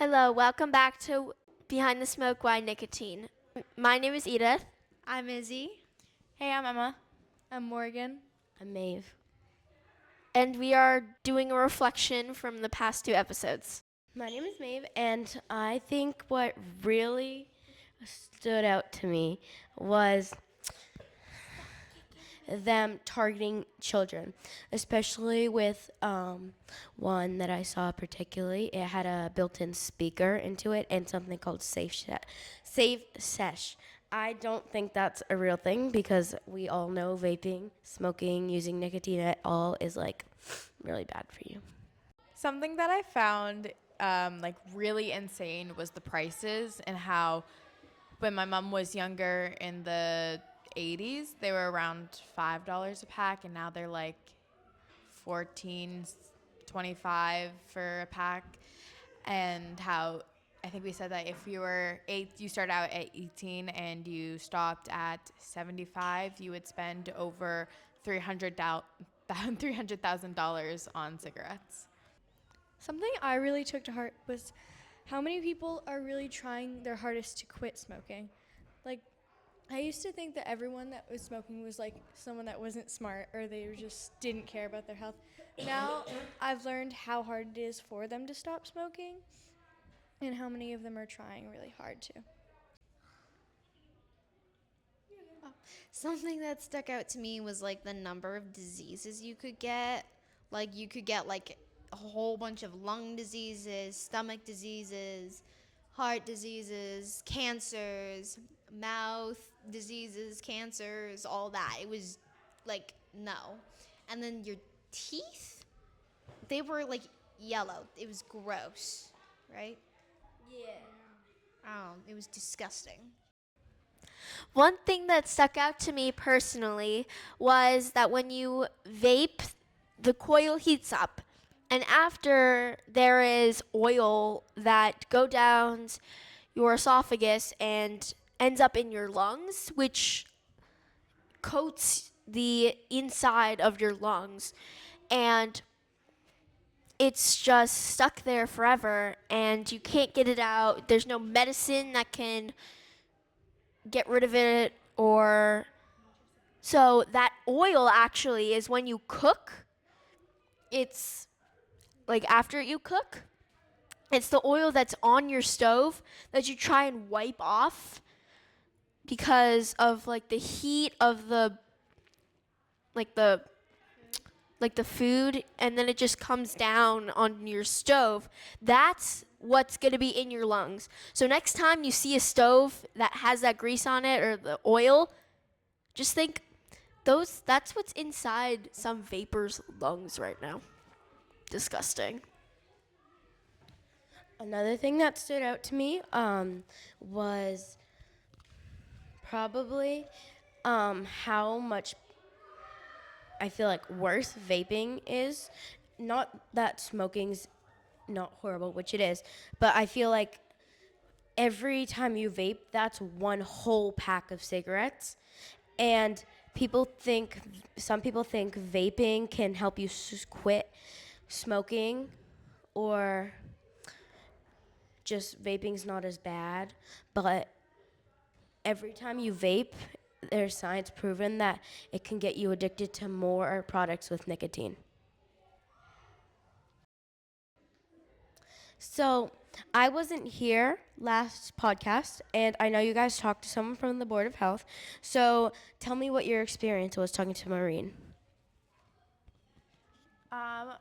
Hello, welcome back to Behind the Smoke Why Nicotine. My name is Edith. I'm Izzy. Hey, I'm Emma. I'm Morgan. I'm Maeve. And we are doing a reflection from the past two episodes. My name is Maeve, and I think what really stood out to me was them targeting children, especially with one that I saw particularly. It had a built-in speaker into it and something called Safe Sesh. I don't think that's a real thing because we all know vaping, smoking, using nicotine at all is like really bad for you. Something that I found really insane was the prices and how when my mom was younger in the 80s, they were around $5 a pack, and now they're like 14, 25 for a pack. And how I think we said that if you were you start out at 18 and you stopped at 75, you would spend over $300,000 on cigarettes. Something I really took to heart was how many people are really trying their hardest to quit smoking. Like, I used to think that everyone that was smoking was like someone that wasn't smart or they just didn't care about their health. Now I've learned how hard it is for them to stop smoking and how many of them are trying really hard to. Something that stuck out to me was like the number of diseases you could get. Like you could get like a whole bunch of lung diseases, stomach diseases, heart diseases, cancers, mouth diseases, cancers, all that. It was like no. And then your teeth, they were like yellow. It was gross, right? Yeah. Oh, it was disgusting. One thing that stuck out to me personally was that when you vape, the coil heats up. And after there is oil that go down your esophagus and ends up in your lungs, which coats the inside of your lungs. And it's just stuck there forever and you can't get it out. There's no medicine that can get rid of it or so that oil actually is when you cook. It's like after you cook, it's the oil that's on your stove that you try and wipe off because of like the heat of like the the food, and then it just comes down on your stove. That's what's going to be in your lungs. So next time you see a stove that has that grease on it or the oil, just think that's what's inside some vapor's lungs right now. Disgusting. Another thing that stood out to me was probably how much I feel like worse vaping is. Not that smoking's not horrible, which it is, but I feel like every time you vape, that's one whole pack of cigarettes. And some people think vaping can help you quit smoking, or just vaping's not as bad. But every time you vape, there's science proven that it can get you addicted to more products with nicotine. So I wasn't here last podcast, and I know you guys talked to someone from the Board of Health. So tell me what your experience was talking to Maureen.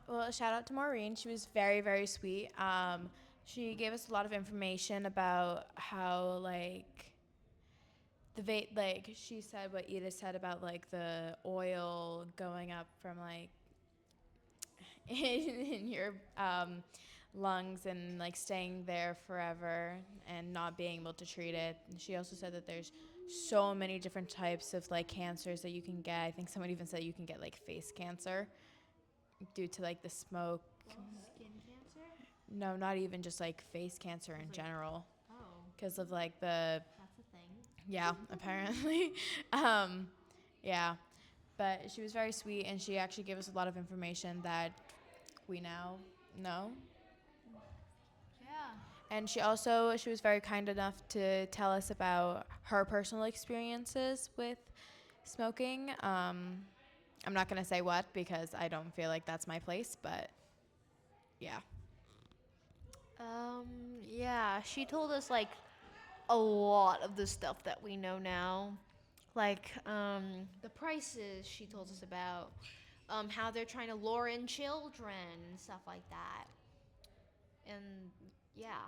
Well, a shout out to Maureen. She was very, very sweet. She gave us a lot of information about how, like, the vape, like, she said what Edith said about, like, the oil going up from, like, in your lungs and, like, staying there forever and not being able to treat it. She also said that there's so many different types of, like, cancers that you can get. I think someone even said you can get, like, face cancer due to like the smoke. Skin cancer? No, not even just like face cancer in general. Oh, Because of like the that's a thing. yeah, apparently. um, yeah, but she was very sweet and she actually gave us a lot of information that we now know. Yeah. And she was very kind enough to tell us about her personal experiences with smoking. I'm not gonna say what because I don't feel like that's my place, but yeah. Yeah, she told us like a lot of the stuff that we know now. Like, the prices she told us about, how they're trying to lure in children and stuff like that. And yeah.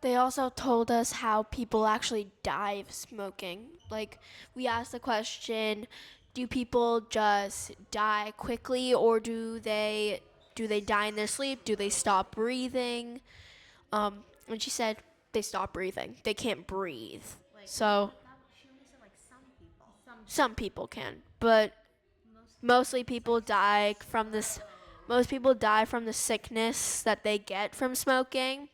They also told us how people actually die of smoking. Like, we asked the question, do people just die quickly or do they die in their sleep? Do they stop breathing? And she said they stop breathing. They can't breathe. So She only said like some people. some people can, but mostly people die from this most people die from the sickness that they get from smoking.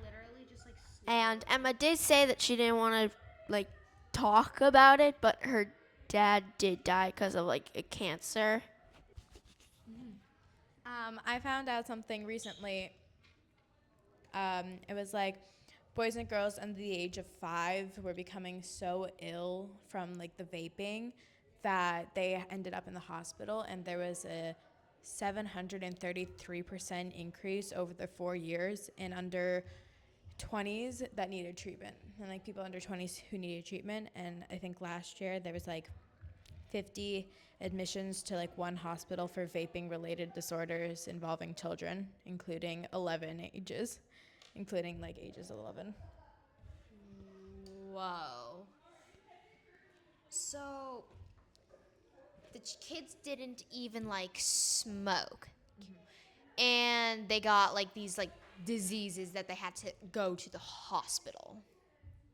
Literally just like And Emma did say that she didn't want to like talk about it, but her dad did die because of like a cancer. I found out something recently. It was like boys and girls under the age of 5 were becoming so ill from like the vaping that they ended up in the hospital, and there was a 733% increase over the 4 years in under 20s that needed treatment, and like people under 20s who needed treatment. And I think last year there was like 50 admissions to like one hospital for vaping related disorders involving children, including like ages 11. whoa. So the kids didn't even like smoke, and they got like these like diseases that they had to go to the hospital.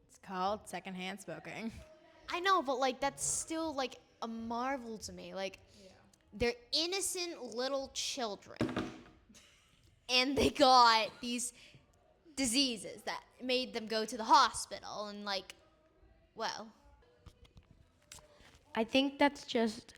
It's called secondhand smoking. I know, but like that's still like a marvel to me. Like they're innocent little children, and they got these diseases that made them go to the hospital, and like, well, I think that's just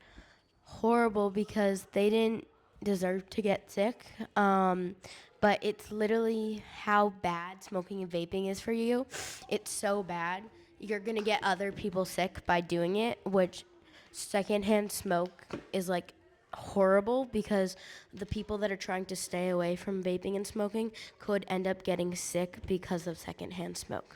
horrible because they didn't deserve to get sick. But it's literally how bad smoking and vaping is for you. It's so bad. You're going to get other people sick by doing it, which secondhand smoke is like horrible because the people that are trying to stay away from vaping and smoking could end up getting sick because of secondhand smoke.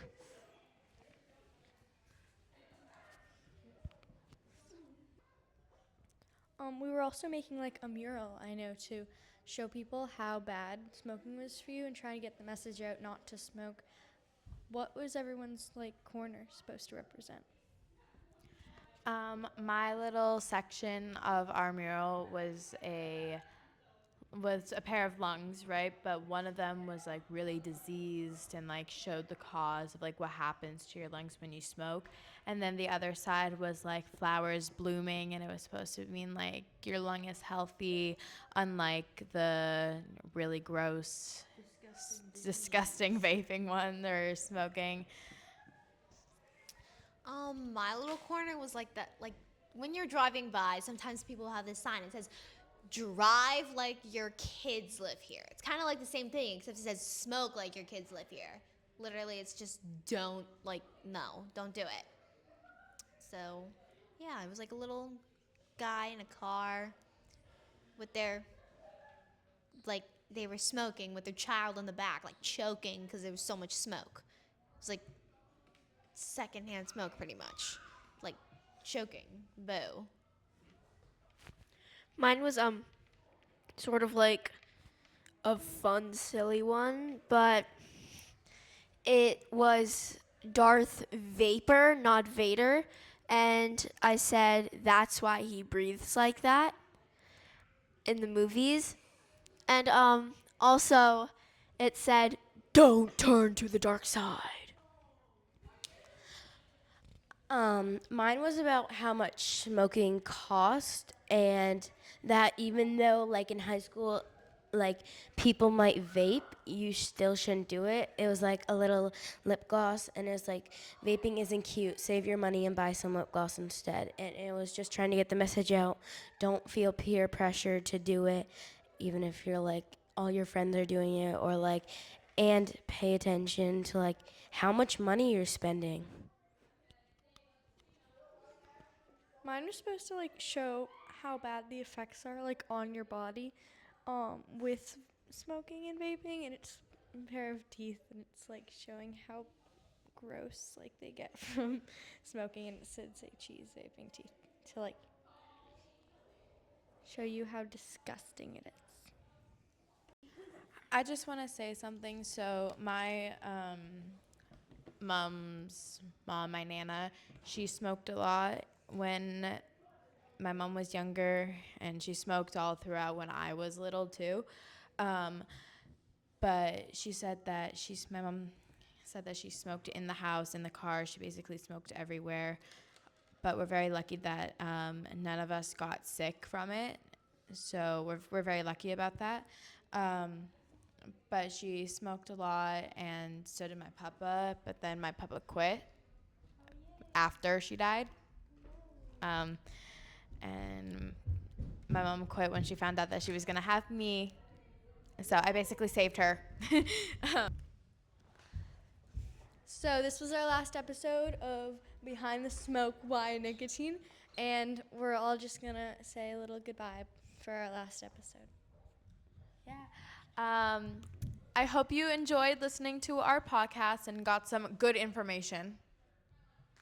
We were also making like a mural, I know, to show people how bad smoking was for you and trying to get the message out not to smoke. What was everyone's like corner supposed to represent? My little section of our mural was a pair of lungs, right? But one of them was like really diseased and like showed the cause of like what happens to your lungs when you smoke. And then the other side was like flowers blooming, and it was supposed to mean like your lung is healthy, unlike the really gross, disgusting vaping one or smoking. my little corner was like that. Like when you're driving by, sometimes people have this sign. It says, "Drive like your kids live here." It's kind of like the same thing, except it says, "Smoke like your kids live here." Literally, it's just don't do it. So, yeah, it was like a little guy in a car with their like they were smoking with their child in the back, like choking because there was so much smoke. It was like secondhand smoke, pretty much, like choking. Boo. Mine was sort of like a fun, silly one, but it was Darth Vapor, not Vader. And I said that's why he breathes like that in the movies. And also it said don't turn to the dark side. Mine was about how much smoking cost, and that even though, like in high school, like people might vape, you still shouldn't do it. It was like a little lip gloss, and it was like, vaping isn't cute. Save your money and buy some lip gloss instead. And it was just trying to get the message out. Don't feel peer pressure to do it, even if you're like all your friends are doing it, or like, and pay attention to like how much money you're spending. Mine was supposed to like show how bad the effects are like on your body with smoking and vaping, and it's a pair of teeth, and it's like showing how gross like they get from smoking, and it said say cheese vaping teeth to like show you how disgusting it is. I just want to say something. So my mom's mom, my nana, she smoked a lot when my mom was younger, and she smoked all throughout when I was little too. Um, but she said that my mom said that she smoked in the house, in the car. She basically smoked everywhere. But we're very lucky that none of us got sick from it. So we're very lucky about that. But she smoked a lot, and so did my papa. But then my papa quit after she died. And my mom quit when she found out that she was going to have me. So I basically saved her. So this was our last episode of Behind the Smoke Why Nicotine, and we're all just gonna say a little goodbye for our last episode. I hope you enjoyed listening to our podcast and got some good information.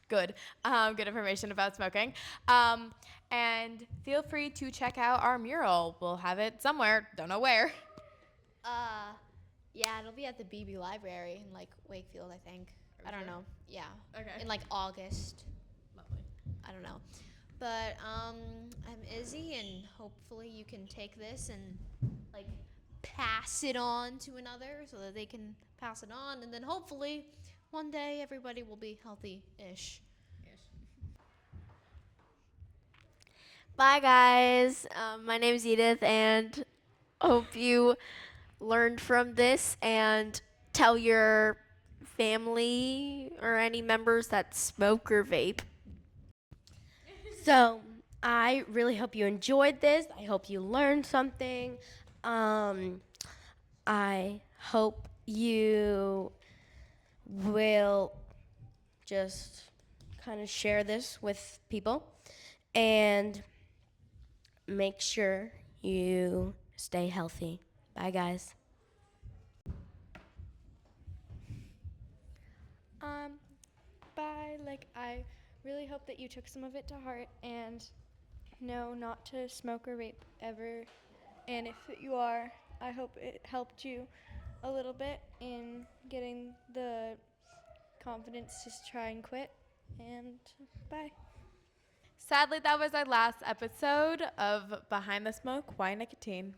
Good information about smoking. And feel free to check out our mural. We'll have it somewhere. Don't know where. Yeah, it'll be at the BB Library in like Wakefield, I think. I don't know. Yeah. Okay. In like August. Lovely. I don't know. But I'm Izzy, and hopefully you can take this and like pass it on to another so that they can pass it on, and then hopefully one day everybody will be healthy-ish. Bye, guys. My name is Edith, and hope you learned from this and tell your family or any members that smoke or vape. So I really hope you enjoyed this. I hope you learned something. I hope you will just kind of share this with people, and make sure you stay healthy. Bye, guys. Bye. Like, I really hope that you took some of it to heart and know not to smoke or vape ever. And if you are, I hope it helped you a little bit in getting the confidence to try and quit. And bye. Sadly, that was our last episode of Behind the Smoke Why Nicotine.